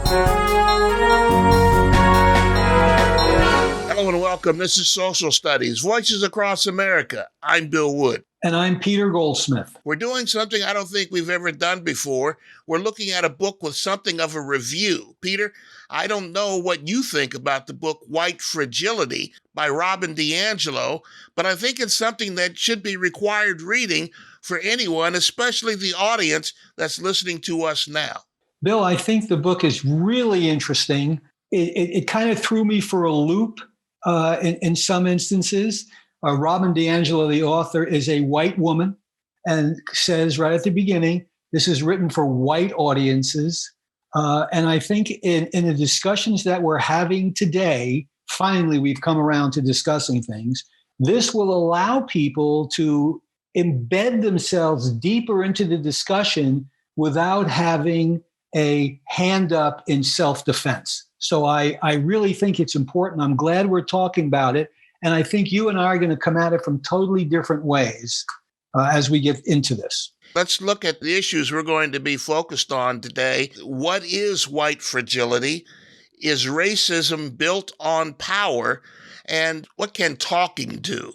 Hello and welcome. This is Social Studies, Voices Across America. I'm Bill Wood. And I'm Peter Goldsmith. We're doing something I don't think we've ever done before. We're looking at a book with something of a review. Peter, I don't know what you think about the book White Fragility by Robin DiAngelo, but I think it's something that should be required reading for anyone, especially the audience that's listening to us now. Bill, I think the book is really interesting. It kind of threw me for a loop in some instances. Robin DiAngelo, the author, is a white woman and says right at the beginning, this is written for white audiences. And I think in the discussions that we're having today, finally, we've come around to discussing things. This will allow people to embed themselves deeper into the discussion without having a hand up in self-defense. So I really think it's important. I'm glad we're talking about it. And I think you and I are going to come at it from totally different ways as we get into this. Let's look at the issues we're going to be focused on today. What is white fragility? Is racism built on power? And what can talking do?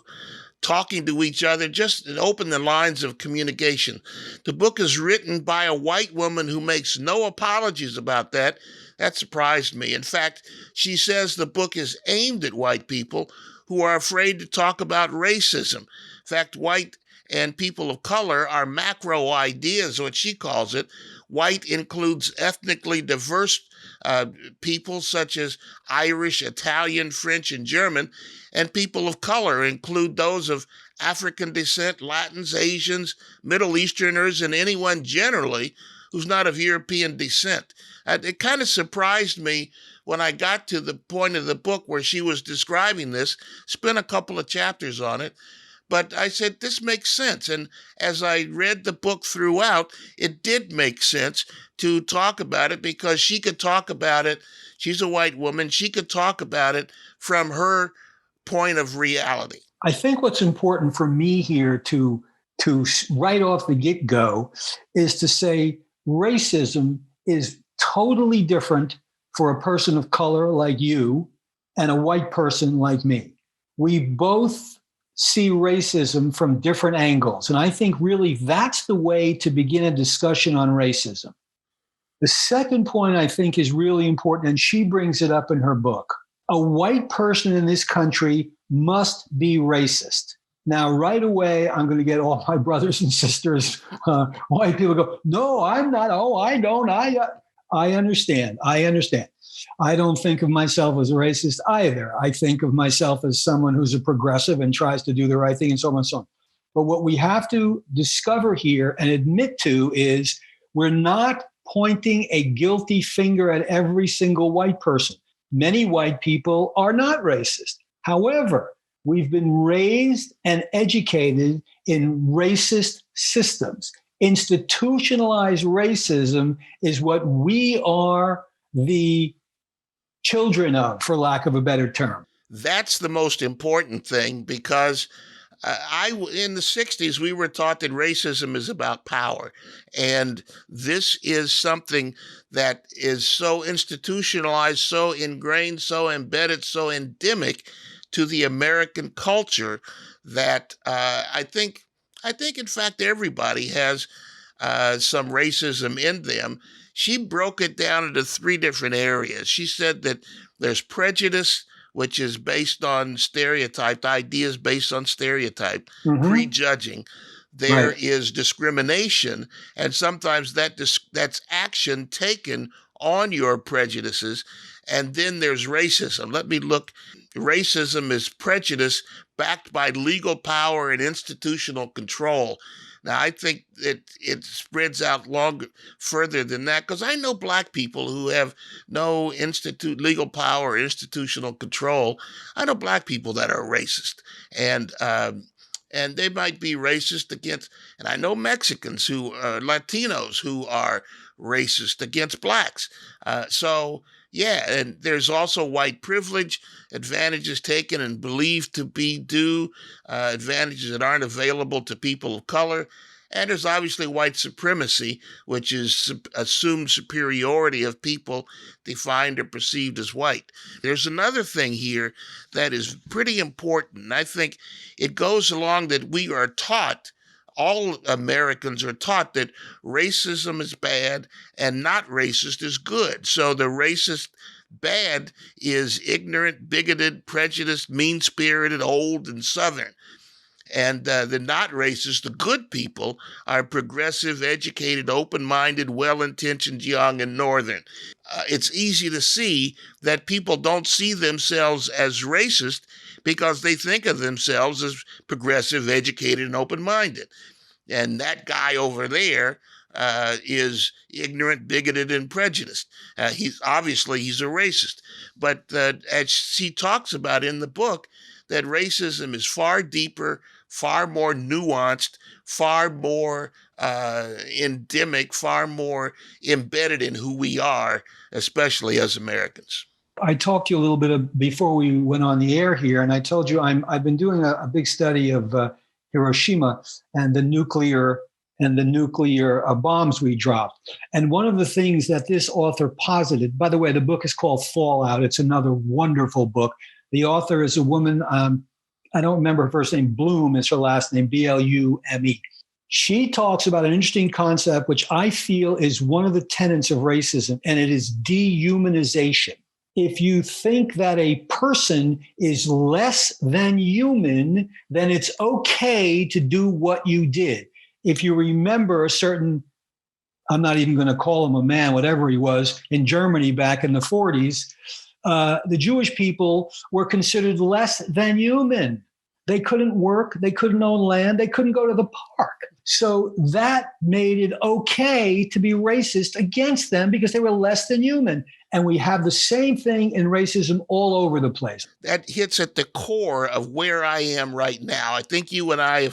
Talking to each other, just open the lines of communication. The book is written by a white woman who makes no apologies about that. That surprised me. In fact, she says the book is aimed at white people who are afraid to talk about racism. In fact, white and people of color are macro ideas, what she calls it. White includes ethnically diverse people such as Irish, Italian, French, and German, and people of color include those of African descent, Latins, Asians, Middle Easterners, and anyone generally who's not of European descent. It kind of surprised me when I got to the point of the book where she was describing this, spent a couple of chapters on it, but I said, this makes sense. And as I read the book throughout, it did make sense to talk about it because she could talk about it. She's a white woman. She could talk about it from her point of reality. I think what's important for me here to right off the get-go is to say racism is totally different for a person of color like you and a white person like me. We both see racism from different angles. And I think really that's the way to begin a discussion on racism. The second point I think is really important, and she brings it up in her book. A white person in this country must be racist. Now, right away, I'm going to get all my brothers and sisters, white people go, no, I'm not. Oh, I don't. I understand. I don't think of myself as a racist either. I think of myself as someone who's a progressive and tries to do the right thing and so on and so on. But what we have to discover here and admit to is we're not pointing a guilty finger at every single white person. Many white people are not racist. However, we've been raised and educated in racist systems. Institutionalized racism is what we are the children of, for lack of a better term. That's the most important thing because in the 60s, we were taught that racism is about power. And this is something that is so institutionalized, so ingrained, so embedded, so endemic to the American culture that I think, in fact, everybody has some racism in them. She broke it down into three different areas. She said that there's prejudice, which is based on stereotyped ideas, based on stereotype, prejudging. There is discrimination, and sometimes that's action taken on your prejudices. And then there's racism. Let me look. Racism is prejudice backed by legal power and institutional control. Now, I think it spreads out further than that, because I know Black people who have no legal power or institutional control. I know Black people that are racist, and they might be racist against, and I know Mexicans Latinos who are racist against Blacks. Yeah, and there's also white privilege, advantages taken and believed to be due, advantages that aren't available to people of color. And there's obviously white supremacy, which is assumed superiority of people defined or perceived as white. There's another thing here that is pretty important. I think it goes along that we are taught, all Americans are taught, that racism is bad and not racist is good. So the racist bad is ignorant, bigoted, prejudiced, mean-spirited, old, and Southern. And the not racist, the good people, are progressive, educated, open-minded, well-intentioned, young, and Northern. It's easy to see that people don't see themselves as racist because they think of themselves as progressive, educated, and open-minded. And that guy over there is ignorant, bigoted, and prejudiced. He's a racist. But as she talks about in the book, that racism is far deeper, far more nuanced, far more endemic, far more embedded in who we are, especially as Americans. I talked to you a little bit before we went on the air here, and I told you I've been doing a big study of Hiroshima and the nuclear bombs we dropped. And one of the things that this author posited, by the way, the book is called Fallout. It's another wonderful book. The author is a woman, I don't remember her first name, Bloom is her last name, Blume. She talks about an interesting concept, which I feel is one of the tenets of racism, and it is dehumanization. If you think that a person is less than human, then it's okay to do what you did. If you remember a certain, I'm not even going to call him a man, whatever he was, in Germany back in the 40s, the Jewish people were considered less than human. They couldn't work. They couldn't own land. They couldn't go to the park. So that made it okay to be racist against them because they were less than human. And we have the same thing in racism all over the place. That hits at the core of where I am right now. I think you and I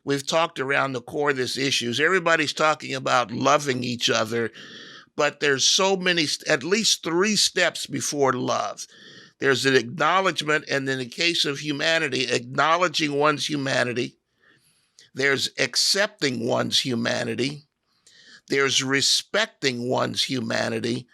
we've talked around the core of this issues. Everybody's talking about loving each other, but there's so many, at least 3 steps before love. There's an acknowledgement, and in the case of humanity, acknowledging one's humanity. There's accepting one's humanity. There's respecting one's humanity.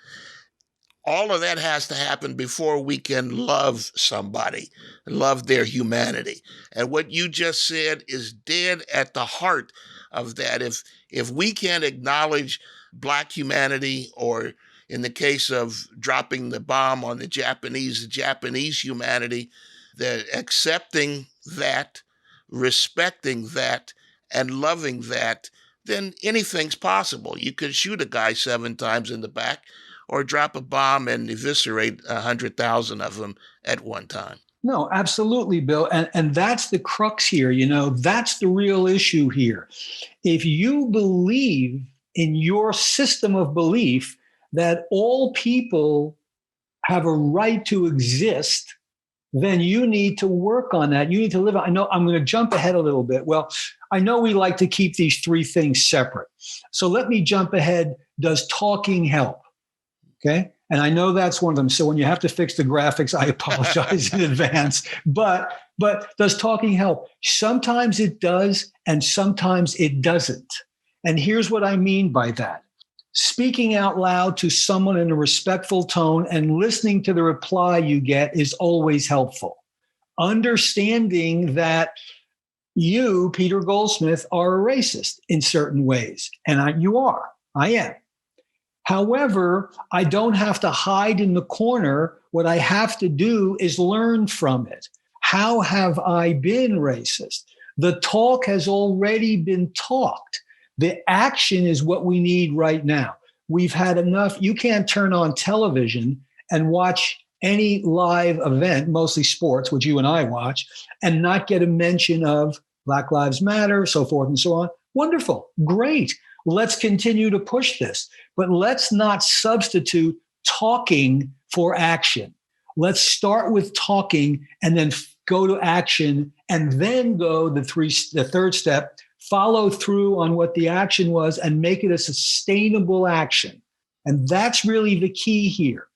All of that has to happen before we can love somebody, love their humanity. And what you just said is dead at the heart of that. If we can't acknowledge Black humanity, or in the case of dropping the bomb on the Japanese humanity, the accepting that, respecting that, and loving that, then anything's possible. You could shoot a guy 7 times in the back, or drop a bomb and eviscerate 100,000 of them at one time. No, absolutely, Bill. And that's the crux here. That's the real issue here. If you believe in your system of belief that all people have a right to exist, then you need to work on that. You need to live. I know I'm going to jump ahead a little bit. Well, I know we like to keep these 3 things separate. So let me jump ahead. Does talking help? Okay. And I know that's one of them. So when you have to fix the graphics, I apologize in advance. But does talking help? Sometimes it does, and sometimes it doesn't. And here's what I mean by that. Speaking out loud to someone in a respectful tone and listening to the reply you get is always helpful. Understanding that you, Peter Goldsmith, are a racist in certain ways. And you are. I am. However, I don't have to hide in the corner. What I have to do is learn from it. How have I been racist? The talk has already been talked. The action is what we need right now. We've had enough. You can't turn on television and watch any live event, mostly sports, which you and I watch, and not get a mention of Black Lives Matter, so forth and so on. Wonderful. Great. Let's continue to push this. But let's not substitute talking for action. Let's start with talking and then go to action, and then go the 3rd step, follow through on what the action was and make it a sustainable action. And that's really the key here.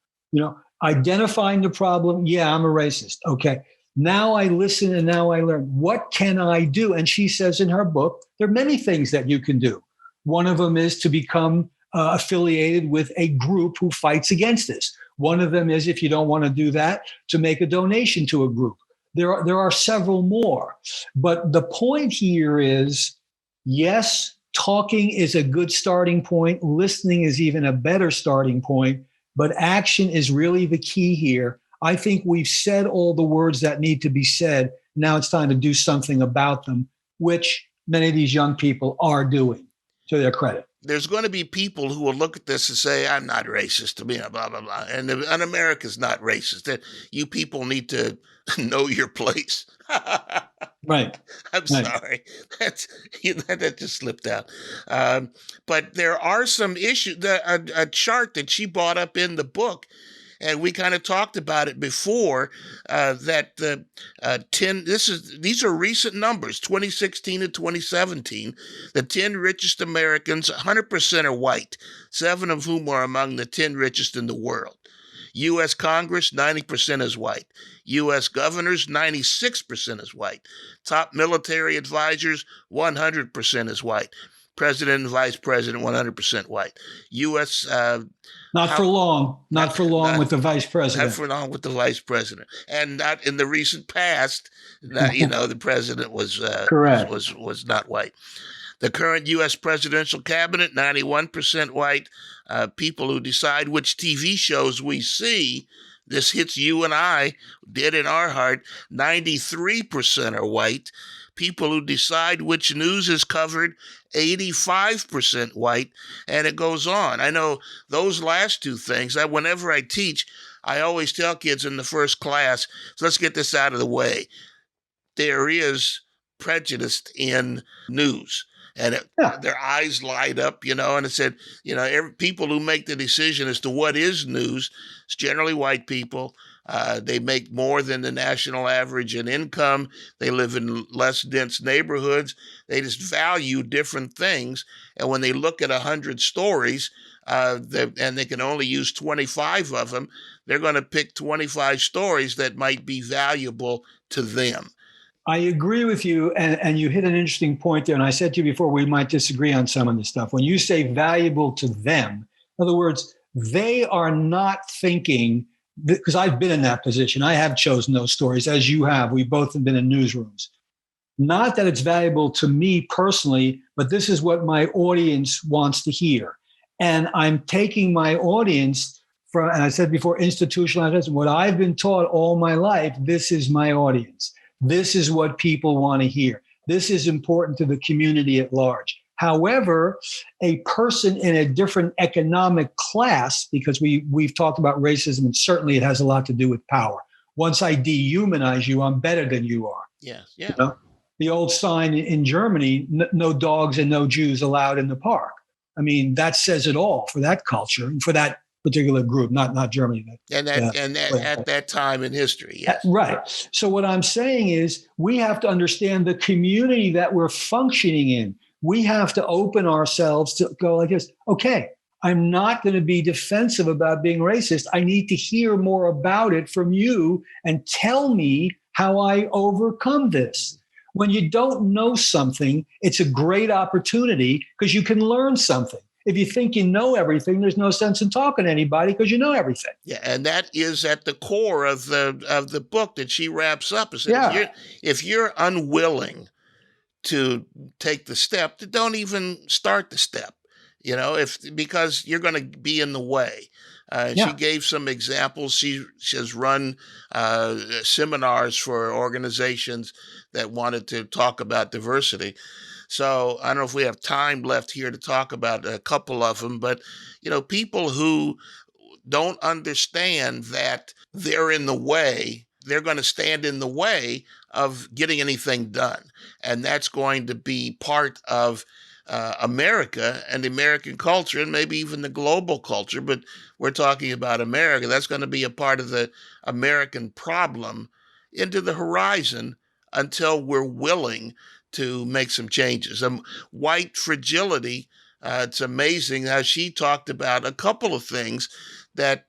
Identifying the problem. Yeah, I'm a racist. Okay. Now I listen and now I learn. What can I do? And she says in her book, there are many things that you can do. One of them is to become affiliated with a group who fights against this. One of them is, if you don't want to do that, to make a donation to a group. There are several more. But the point here is, yes, talking is a good starting point. Listening is even a better starting point. But action is really the key here. I think we've said all the words that need to be said. Now it's time to do something about them, which many of these young people are doing, to their credit. There's going to be people who will look at this and say, I'm not racist, to me, blah, blah, blah. And America's not racist. That you people need to know your place. Right. I'm sorry. That just slipped out. But there are some issues. A chart that she brought up in the book, and we kind of talked about it before, that the 10, these are recent numbers, 2016 to 2017. The 10 richest Americans, 100% are white, 7 of whom are among the 10 richest in the world. U.S. Congress, 90% is white. U.S. governors, 96% is white. Top military advisors, 100% is white. President and vice president, 100% white. U.S. Not for long with the vice president. Not for long with the vice president. And not in the recent past, the president was correct. Was not white. The current U.S. presidential cabinet, 91% white. People who decide which TV shows we see, this hits you and I, dead in our heart, 93% are white. People who decide which news is covered, 85% white, and it goes on. I know those last two things, whenever I teach, I always tell kids in the first class, so let's get this out of the way. There is prejudice in news. And their eyes light up, and it said, people who make the decision as to what is news, it's generally white people. They make more than the national average in income. They live in less dense neighborhoods. They just value different things. And when they look at 100 stories, and they can only use 25 of them, they're going to pick 25 stories that might be valuable to them. I agree with you, and you hit an interesting point there. And I said to you before, we might disagree on some of this stuff. When you say valuable to them, in other words, they are not thinking, because I've been in that position. I have chosen those stories, as you have. We both have been in newsrooms. Not that it's valuable to me personally, but this is what my audience wants to hear. And I'm taking my audience from, and I said before, institutionalized. What I've been taught all my life, this is my audience. This is what people want to hear. This is important to the community at large. However, a person in a different economic class, because we've talked about racism, and certainly it has a lot to do with power. Once I dehumanize you, I'm better than you are. Yes, yeah. The old sign in Germany, no dogs and no Jews allowed in the park. I mean, that says it all for that culture and for that particular group, not Germany. At that time in history, yes. Right. So what I'm saying is we have to understand the community that we're functioning in. We have to open ourselves to go like this. Okay, I'm not going to be defensive about being racist. I need to hear more about it from you and tell me how I overcome this. When you don't know something, it's a great opportunity because you can learn something. If you think you know everything, there's no sense in talking to anybody because you know everything. Yeah, and that is at the core of the book that she wraps up. If you're unwilling to take the step, don't even start the step. Because you're going to be in the way. She gave some examples. She has run seminars for organizations that wanted to talk about diversity. So I don't know if we have time left here to talk about a couple of them, but, people who don't understand that they're in the way, they're going to stand in the way of getting anything done. And that's going to be part of America and the American culture and maybe even the global culture. But we're talking about America. That's going to be a part of the American problem into the horizon until we're willing to make some changes. White fragility, it's amazing how she talked about a couple of things that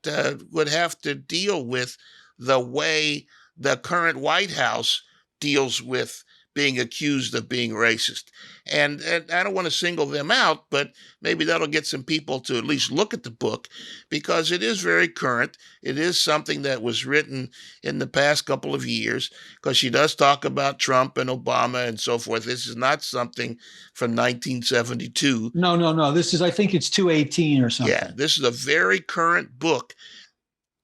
would have to deal with the way the current White House deals with being accused of being racist. And I don't want to single them out, but maybe that'll get some people to at least look at the book, because it is very current. It is something that was written in the past couple of years, because she does talk about Trump and Obama and so forth. This is not something from 1972. No. This is, I think it's 218 or something. Yeah, this is a very current book.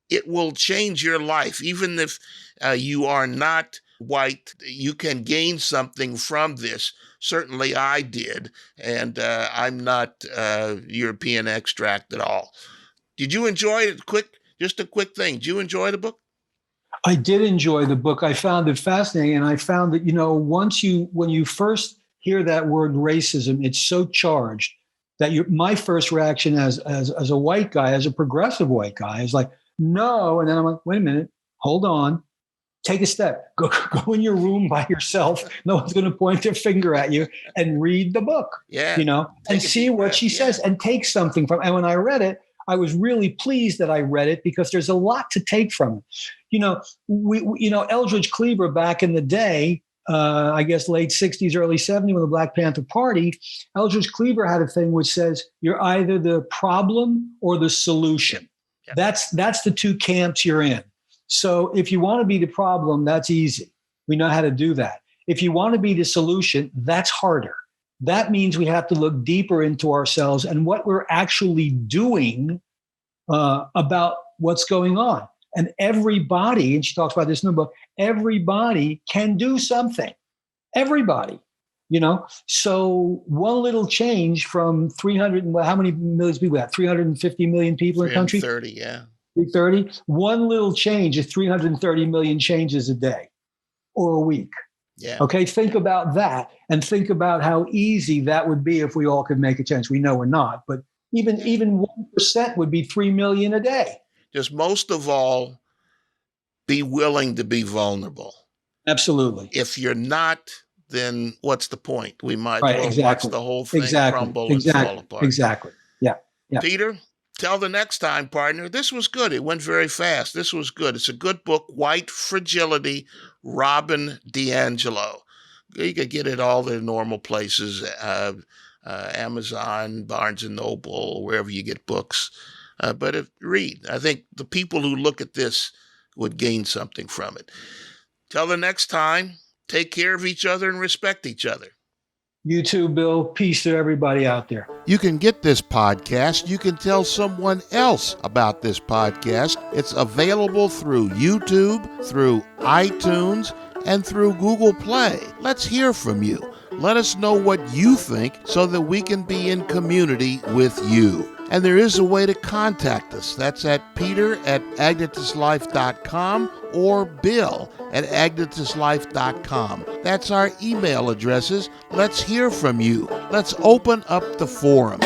It will change your life. Even if you are not white, you can gain something from this. Certainly I did, and I'm not European extract at all. Did you enjoy it? Just a quick thing. Did you enjoy the book? I did enjoy the book. I found it fascinating, and I found that, when you first hear that word racism, it's so charged that my first reaction as a white guy, as a progressive white guy, is like, no. And then I'm like, wait a minute, hold on. Take a step. Go in your room by yourself. No one's going to point their finger at you, and read the book. Yeah. And see what she says, and take something from. And when I read it, I was really pleased that I read it, because there's a lot to take from it. Eldridge Cleaver back in the day, I guess late 60s, early 70s, with the Black Panther Party, Eldridge Cleaver had a thing which says you're either the problem or the solution. Yeah. That's the two camps you're in. So if you want to be the problem, that's easy. We know how to do that. If you want to be the solution, that's harder. That means we have to look deeper into ourselves and what we're actually doing about what's going on. And everybody, and she talks about this in the book, everybody can do something. Everybody, So one little change from 300, how many millions people we have? 350 million people in the country? 330, yeah. 330. One little change is 330 million changes a day or a week. Yeah. Okay. Think about that, and think about how easy that would be if we all could make a change. We know we're not, but even 1% would be 3 million a day. Just most of all, be willing to be vulnerable. Absolutely. If you're not, then what's the point? We might watch the whole thing crumble and fall apart. Exactly. Yeah. Peter, till the next time, partner. This was good. It went very fast. This was good. It's a good book, White Fragility, Robin DiAngelo. You could get it all the normal places, Amazon, Barnes & Noble, wherever you get books. But read. I think the people who look at this would gain something from it. Till the next time, take care of each other and respect each other. You too, Bill. Peace to everybody out there. You can get this podcast. You can tell someone else about this podcast. It's available through YouTube, through iTunes, and through Google Play. Let's hear from you. Let us know what you think so that we can be in community with you. And there is a way to contact us. That's at peter@AgnitusLife.com or bill@AgnitusLife.com. That's our email addresses. Let's hear from you. Let's open up the forum.